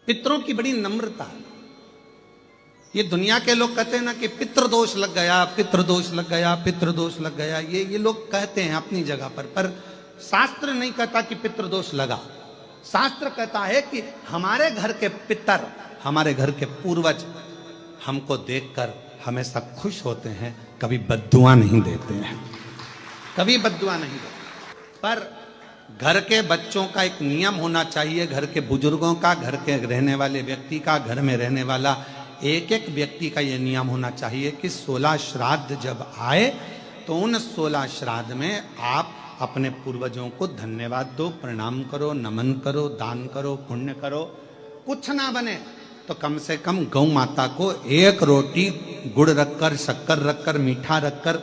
पितरों की बड़ी नम्रता है। ये दुनिया के लोग कहते हैं ना कि पितृदोष लग गया, पितृदोष लग गया, पितृदोष लग गया, ये लोग कहते हैं अपनी जगह पर शास्त्र नहीं कहता कि पितृदोष लगा। शास्त्र कहता है कि हमारे घर के पितर, हमारे घर के पूर्वज हमको देखकर हमेशा खुश होते हैं, कभी बद्दुआ नहीं देते हैं, कभी बद्दुआ नहीं देते। पर घर के बच्चों का एक नियम होना चाहिए, घर के बुजुर्गों का, घर के रहने वाले व्यक्ति का, घर में रहने वाला एक एक व्यक्ति का यह नियम होना चाहिए कि 16 श्राद्ध जब आए तो उन 16 श्राद्ध में आप अपने पूर्वजों को धन्यवाद दो, प्रणाम करो, नमन करो, दान करो, पुण्य करो। कुछ ना बने तो कम से कम गौ माता को एक रोटी गुड़ रखकर, शक्कर रखकर, मीठा रखकर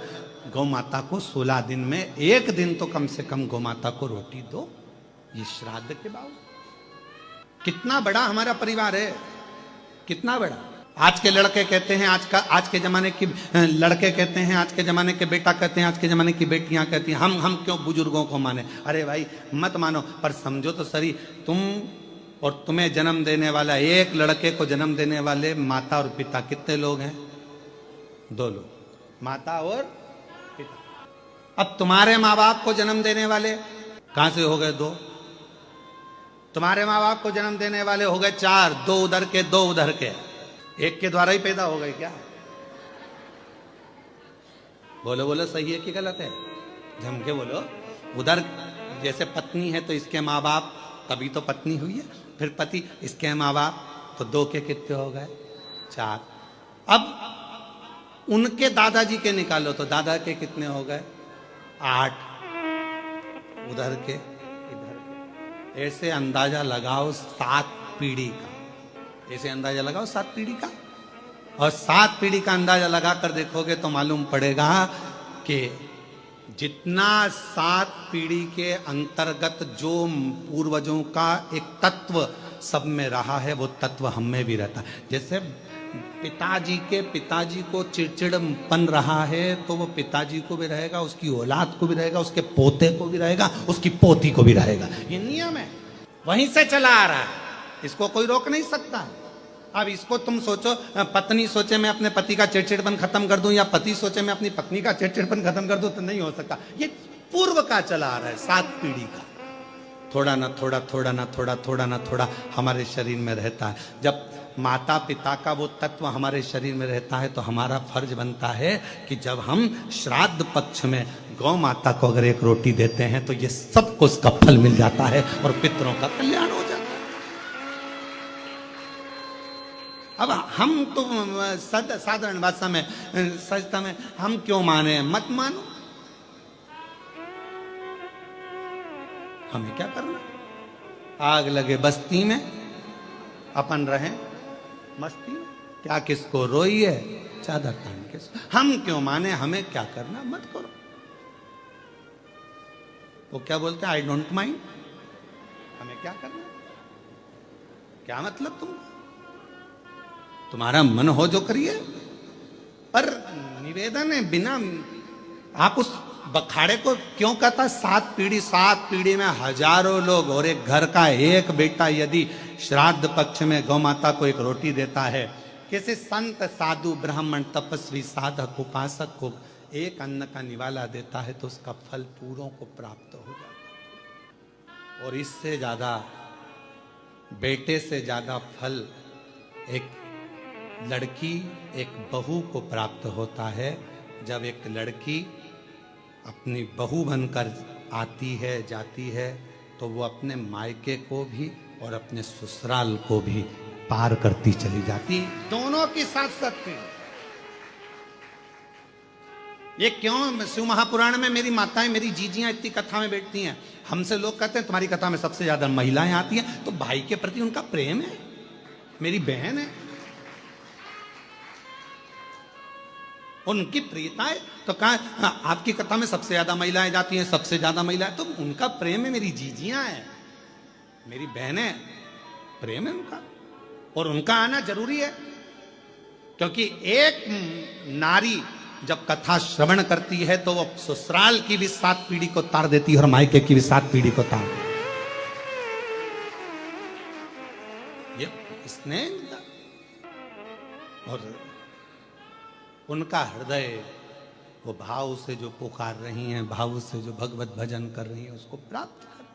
गौ माता को 16 दिन में एक दिन तो कम से कम गौ माता को रोटी दो। ये श्राद्ध के बावजूद कितना बड़ा हमारा परिवार है, कितना बड़ा। आज के लड़के कहते हैं, आज के जमाने की लड़के कहते हैं, आज के जमाने के बेटा कहते हैं, आज के जमाने की बेटियां कहती हैं हम क्यों बुजुर्गों को माने। अरे भाई मत मानो, पर समझो तो सही, तुम और तुम्हें जन्म देने वाला, एक लड़के को जन्म देने वाले माता और पिता कितने लोग हैं? 2 लोग, माता और पिता। अब तुम्हारे माँ बाप को जन्म देने वाले कहां से हो गए? 2। तुम्हारे माँ बाप को जन्म देने वाले हो गए 4, 2 उधर के, 2 उधर के, एक के द्वारा ही पैदा हो गए क्या? बोलो बोलो, सही है कि गलत है? जम के बोलो। उधर जैसे पत्नी है तो इसके माँ बाप, तभी तो पत्नी हुई है, फिर पति, इसके माँ बाप, तो 2 के कितने हो गए? 4। अब उनके दादाजी के निकालो तो दादा के कितने हो गए? 8। उधर के, इधर के, ऐसे अंदाजा लगाओ 7 पीढ़ी का, ऐसे अंदाजा लगाओ 7 पीढ़ी का। और 7 पीढ़ी का अंदाजा लगाकर देखोगे तो मालूम पड़ेगा कि जितना 7 पीढ़ी के अंतर्गत जो पूर्वजों का एक तत्व सब में रहा है, वो तत्व हम में भी रहता है। जैसे पिताजी को चिड़चिड़पन रहा है तो वो पिताजी को भी रहेगा, उसकी औलाद को भी रहेगा, उसके पोते को भी रहेगा, उसकी पोती को भी रहेगा। ये नियम है, वहीं से चला आ रहा है, इसको कोई रोक नहीं सकता। अब इसको तुम सोचो, पत्नी सोचे मैं अपने पति का चिड़चिड़पन खत्म कर दूं, या पति सोचे मैं अपनी पत्नी का चिड़चिड़पन खत्म कर दूं, तो नहीं हो सकता। ये पूर्व का चला आ रहा है, 7 पीढ़ी का। थोड़ा ना थोड़ा, थोड़ा ना थोड़ा, थोड़ा ना थोड़ा हमारे शरीर में रहता है। जब माता पिता का वो तत्व हमारे शरीर में रहता है तो हमारा फर्ज बनता है कि जब हम श्राद्ध पक्ष में गौ माता को अगर एक रोटी देते हैं तो ये सबको उसका फल मिल जाता है और पितरों का कल्याण हो जाता है। अब हम तो साधारण भाषा में, सजता में, हम क्यों माने? मत मानो, हमें क्या करना? आग लगे बस्ती में, अपन रहे मस्ती में, क्या किसको रोई है चादर तान के। हम क्यों माने, हमें क्या करना? मत करो। वो क्या बोलते हैं, आई डोंट माइंड, हमें क्या करना, क्या मतलब तुम्हारा मन हो जो करिए। पर निवेदन है, बिना आप उस बखाड़े को क्यों कहता? 7 पीढ़ी में हजारों लोग, और एक घर का एक बेटा यदि श्राद्ध पक्ष में गौ माता को एक रोटी देता है, किसी संत साधु ब्राह्मण तपस्वी साधक उपासक को एक अन्न का निवाला देता है तो उसका फल पूरों को प्राप्त हो जाता है। और इससे ज्यादा, बेटे से ज्यादा फल एक लड़की, एक बहू को प्राप्त होता है। जब एक लड़की अपनी बहू बनकर आती है, जाती है, तो वो अपने मायके को भी और अपने ससुराल को भी पार करती चली जाती, दोनों की साथ साथ। ये क्यों शिव महापुराण में मेरी माताएं, मेरी जीजियां इतनी कथा में बैठती हैं? हमसे लोग कहते हैं तुम्हारी कथा में सबसे ज्यादा महिलाएं आती हैं, तो भाई के प्रति उनका प्रेम है, मेरी बहन है, उनकी प्रियता है। तो कहा आपकी कथा में सबसे ज्यादा महिलाएं जाती हैं, सबसे ज्यादा महिलाएं, तो उनका प्रेम है, मेरी जीजियां हैं, मेरी बहनें, प्रेम है उनका, और उनका आना जरूरी है। क्योंकि एक नारी जब कथा श्रवण करती है तो वो ससुराल की भी 7 पीढ़ी को तार देती है और मायके की भी 7 पीढ़ी को तार देती है। ये इसने दिया। और उनका हृदय वो भाव से जो पुकार रही हैं, भाव से जो भगवत भजन कर रही हैं, उसको प्राप्त कर।